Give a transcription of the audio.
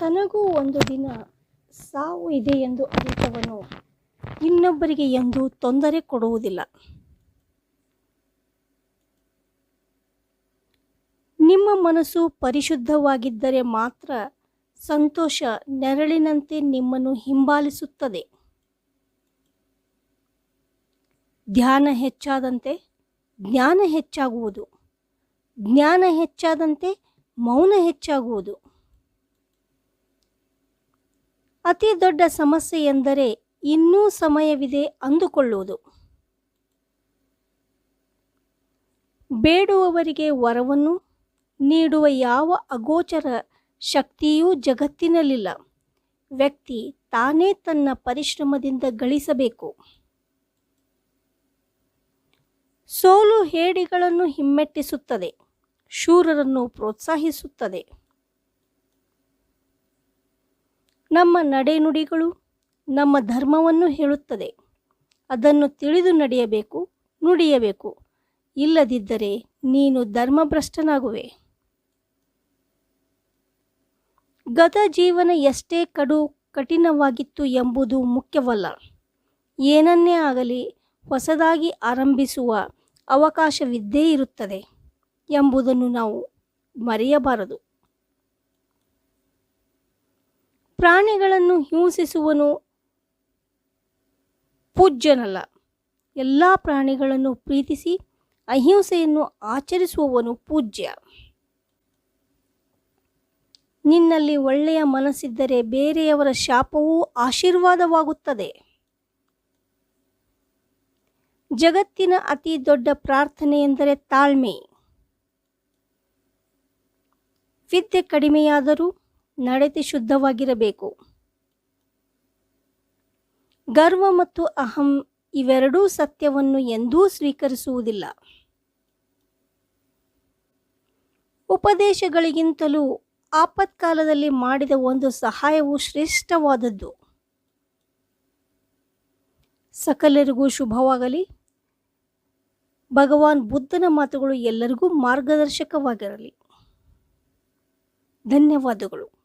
ತನಗೂ ಒಂದು ದಿನ ಸಾವು ಇದೆ ಎಂದು ಅರಿತವನು ಇನ್ನೊಬ್ಬರಿಗೆ ಎಂದೂ ತೊಂದರೆ ಕೊಡುವುದಿಲ್ಲ. ನಿಮ್ಮ ಮನಸ್ಸು ಪರಿಶುದ್ಧವಾಗಿದ್ದರೆ ಮಾತ್ರ ಸಂತೋಷ ನೆರಳಿನಂತೆ ನಿಮ್ಮನ್ನು ಹಿಂಬಾಲಿಸುತ್ತದೆ. ಧ್ಯಾನ ಹೆಚ್ಚಾದಂತೆ ಜ್ಞಾನ ಹೆಚ್ಚಾಗುವುದು, ಜ್ಞಾನ ಹೆಚ್ಚಾದಂತೆ ಮೌನ ಹೆಚ್ಚಾಗುವುದು. ಅತಿ ದೊಡ್ಡ ಸಮಸ್ಯೆ ಎಂದರೆ ಇನ್ನೂ ಸಮಯವಿದೆ ಅಂದುಕೊಳ್ಳುವುದು. ಬೇಡುವವರಿಗೆ ವರವನ್ನು ನೀಡುವ ಯಾವ ಅಗೋಚರ ಶಕ್ತಿಯೂ ಜಗತ್ತಿನಲ್ಲಿಲ್ಲ. ವ್ಯಕ್ತಿ ತಾನೇ ತನ್ನ ಪರಿಶ್ರಮದಿಂದ ಗಳಿಸಬೇಕು. ಸೋಲು ಹೇಡಿಗಳನ್ನು ಹಿಮ್ಮೆಟ್ಟಿಸುತ್ತದೆ, ಶೂರರನ್ನು ಪ್ರೋತ್ಸಾಹಿಸುತ್ತದೆ. ನಮ್ಮ ನಡೆನುಡಿಗಳು ನಮ್ಮ ಧರ್ಮವನ್ನು ಹೇಳುತ್ತದೆ. ಅದನ್ನು ತಿಳಿದು ನಡೆಯಬೇಕು, ನುಡಿಯಬೇಕು. ಇಲ್ಲದಿದ್ದರೆ ನೀನು ಧರ್ಮಭ್ರಷ್ಟನಾಗುವೆ. ಗತ ಜೀವನ ಎಷ್ಟೇ ಕಠಿಣವಾಗಿತ್ತು ಎಂಬುದು ಮುಖ್ಯವಲ್ಲ. ಏನನ್ನೇ ಆಗಲಿ ಹೊಸದಾಗಿ ಆರಂಭಿಸುವ ಅವಕಾಶವಿದ್ದೇ ಇರುತ್ತದೆ ಎಂಬುದನ್ನು ನಾವು ಮರೆಯಬಾರದು. ಪ್ರಾಣಿಗಳನ್ನು ಹಿಂಸಿಸುವನು ಪೂಜ್ಯನಲ್ಲ. ಎಲ್ಲ ಪ್ರಾಣಿಗಳನ್ನು ಪ್ರೀತಿಸಿ ಅಹಿಂಸೆಯನ್ನು ಆಚರಿಸುವವನು ಪೂಜ್ಯ. ನಿನ್ನಲ್ಲಿ ಒಳ್ಳೆಯ ಮನಸ್ಸಿದ್ದರೆ ಬೇರೆಯವರ ಶಾಪವೂ ಆಶೀರ್ವಾದವಾಗುತ್ತದೆ. ಜಗತ್ತಿನ ಅತಿ ದೊಡ್ಡ ಪ್ರಾರ್ಥನೆ ಎಂದರೆ ತಾಳ್ಮೆ. ವಿದ್ಯೆ ಕಡಿಮೆಯಾದರೂ ನಡತೆ ಶುದ್ಧವಾಗಿರಬೇಕು. ಗರ್ವ ಮತ್ತು ಅಹಂ ಇವೆರಡೂ ಸತ್ಯವನ್ನು ಎಂದೂ ಸ್ವೀಕರಿಸುವುದಿಲ್ಲ. ಉಪದೇಶಗಳಿಗಿಂತಲೂ ಆಪತ್ಕಾಲದಲ್ಲಿ ಮಾಡಿದ ಒಂದು ಸಹಾಯವು ಶ್ರೇಷ್ಠವಾದದ್ದು. ಸಕಲರಿಗೂ ಶುಭವಾಗಲಿ. ಭಗವಾನ್ ಬುದ್ಧನ ಮಾತುಗಳು ಎಲ್ಲರಿಗೂ ಮಾರ್ಗದರ್ಶಕವಾಗಿರಲಿ. ಧನ್ಯವಾದಗಳು.